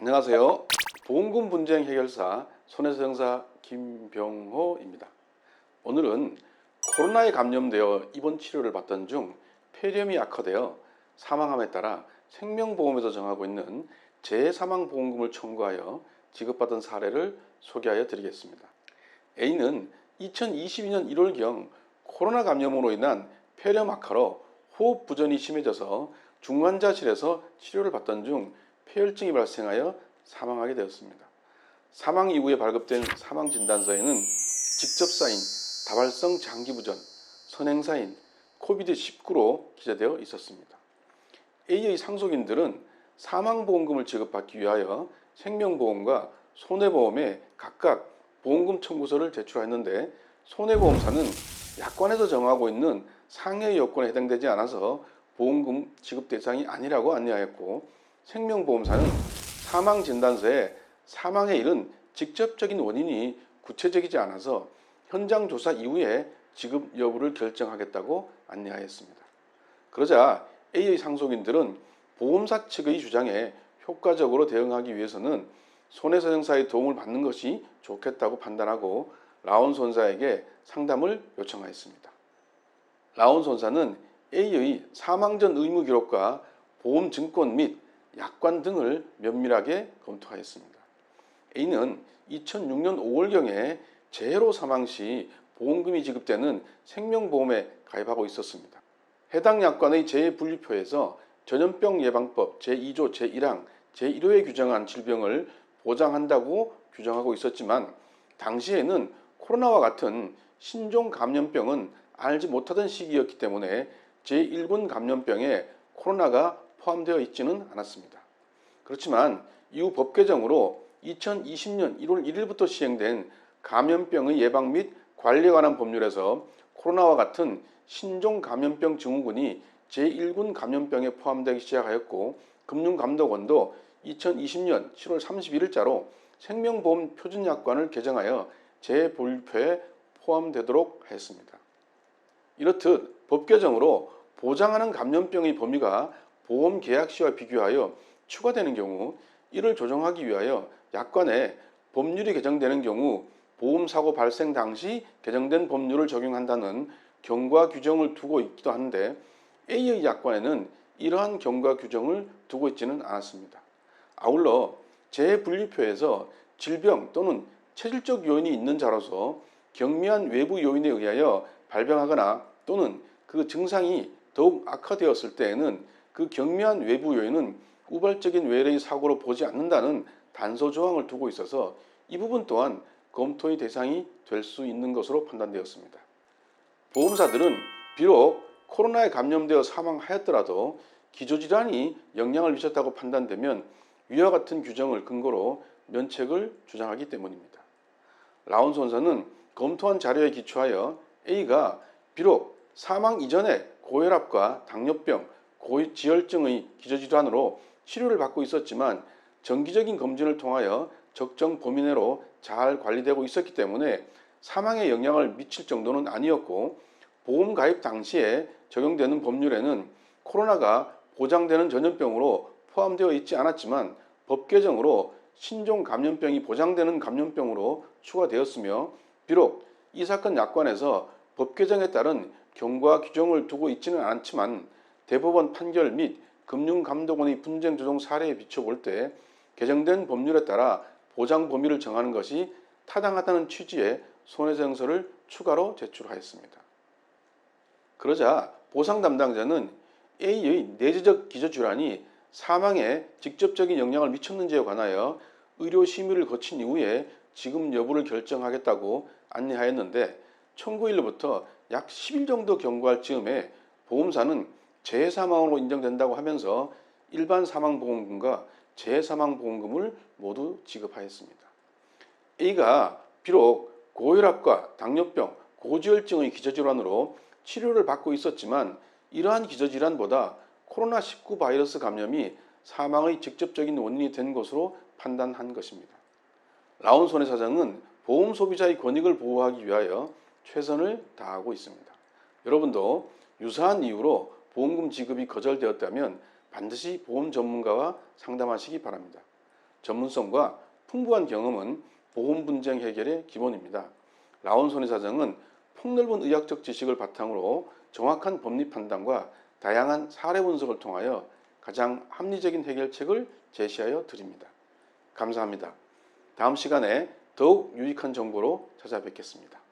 안녕하세요. 보험금 분쟁 해결사 손해배상사 김병호입니다. 오늘은 코로나에 감염되어 입원 치료를 받던 중 폐렴이 악화되어 사망함에 따라 생명보험에서 정하고 있는 재사망보험금을 청구하여 지급받은 사례를 소개하여 드리겠습니다. A는 2022년 1월경 코로나 감염으로 인한 폐렴 악화로 호흡 부전이 심해져서 중환자실에서 치료를 받던 중 폐혈증이 발생하여 사망하게 되었습니다. 사망 이후에 발급된 사망진단서에는 직접 사인 다발성 장기부전, 선행사인 코비드19로 기재되어 있었습니다. A의 상속인들은 사망보험금을 지급받기 위하여 생명보험과 손해보험에 각각 보험금 청구서를 제출했는데 손해보험사는 약관에서 정하고 있는 상해 요건에 해당되지 않아서 보험금 지급 대상이 아니라고 안내하였고, 생명보험사는 사망진단서에 사망에 이른 직접적인 원인이 구체적이지 않아서 현장 조사 이후에 지급 여부를 결정하겠다고 안내하였습니다. 그러자 A의 상속인들은 보험사 측의 주장에 효과적으로 대응하기 위해서는 손해배상사의 도움을 받는 것이 좋겠다고 판단하고 라온 손사에게 상담을 요청하였습니다. 라온 손사는 A의 사망 전 의무 기록과 보험 증권 및 약관 등을 면밀하게 검토하였습니다. A는 2006년 5월경에 재해로 사망 시 보험금이 지급되는 생명보험에 가입하고 있었습니다. 해당 약관의 재해분류표에서 전염병 예방법 제2조 제1항 제1호에 규정한 질병을 보장한다고 규정하고 있었지만, 당시에는 코로나와 같은 신종 감염병은 알지 못하던 시기였기 때문에 제1군 감염병에 코로나가 포함되어 있지는 않았습니다. 그렇지만 이후 법 개정으로 2020년 1월 1일부터 시행된 감염병의 예방 및 관리에 관한 법률에서 코로나와 같은 신종 감염병 증후군이 제1군 감염병에 포함되기 시작하였고, 금융감독원도 2020년 7월 31일자로 생명보험 표준약관을 개정하여 재분류표에 포함되도록 하였습니다. 이렇듯 법 개정으로 보장하는 감염병의 범위가 보험 계약 시와 비교하여 추가되는 경우, 이를 조정하기 위하여 약관에 법률이 개정되는 경우 보험사고 발생 당시 개정된 법률을 적용한다는 경과 규정을 두고 있기도 한데, A의 약관에는 이러한 경과 규정을 두고 있지는 않았습니다. 아울러 재분류표에서 질병 또는 체질적 요인이 있는 자로서 경미한 외부 요인에 의하여 발병하거나 또는 그 증상이 더욱 악화되었을 때에는 그 경미한 외부 요인은 우발적인 외래의 사고로 보지 않는다는 단서 조항을 두고 있어서 이 부분 또한 검토의 대상이 될 수 있는 것으로 판단되었습니다. 보험사들은 비록 코로나에 감염되어 사망하였더라도 기저질환이 영향을 미쳤다고 판단되면 위와 같은 규정을 근거로 면책을 주장하기 때문입니다. 라온 손사는 검토한 자료에 기초하여 A가 비록 사망 이전에 고혈압과 당뇨병, 고지혈증의 기저질환으로 치료를 받고 있었지만 정기적인 검진을 통하여 적정 범위 내로 잘 관리되고 있었기 때문에 사망에 영향을 미칠 정도는 아니었고, 보험 가입 당시에 적용되는 법률에는 코로나가 보장되는 전염병으로 포함되어 있지 않았지만 법 개정으로 신종 감염병이 보장되는 감염병으로 추가되었으며, 비록 이 사건 약관에서 법 개정에 따른 경과 규정을 두고 있지는 않지만 대법원 판결 및 금융감독원의 분쟁 조정 사례에 비춰볼 때 개정된 법률에 따라 보장 범위를 정하는 것이 타당하다는 취지의 손해배상서를 추가로 제출하였습니다. 그러자 보상 담당자는 A의 내재적 기저질환이 사망에 직접적인 영향을 미쳤는지에 관하여 의료 심의를 거친 이후에 지급 여부를 결정하겠다고 안내하였는데, 청구일로부터 약 10일 정도 경과할 즈음에 보험사는 재사망으로 인정된다고 하면서 일반 사망보험금과 재사망보험금을 모두 지급하였습니다. A가 비록 고혈압과 당뇨병, 고지혈증의 기저질환으로 치료를 받고 있었지만 이러한 기저질환보다 코로나19 바이러스 감염이 사망의 직접적인 원인이 된 것으로 판단한 것입니다. 라온 손해사장은 보험 소비자의 권익을 보호하기 위하여 최선을 다하고 있습니다. 여러분도 유사한 이유로 보험금 지급이 거절되었다면 반드시 보험 전문가와 상담하시기 바랍니다. 전문성과 풍부한 경험은 보험 분쟁 해결의 기본입니다. 라온 손해사정은 폭넓은 의학적 지식을 바탕으로 정확한 법리 판단과 다양한 사례 분석을 통하여 가장 합리적인 해결책을 제시하여 드립니다. 감사합니다. 다음 시간에 더욱 유익한 정보로 찾아뵙겠습니다.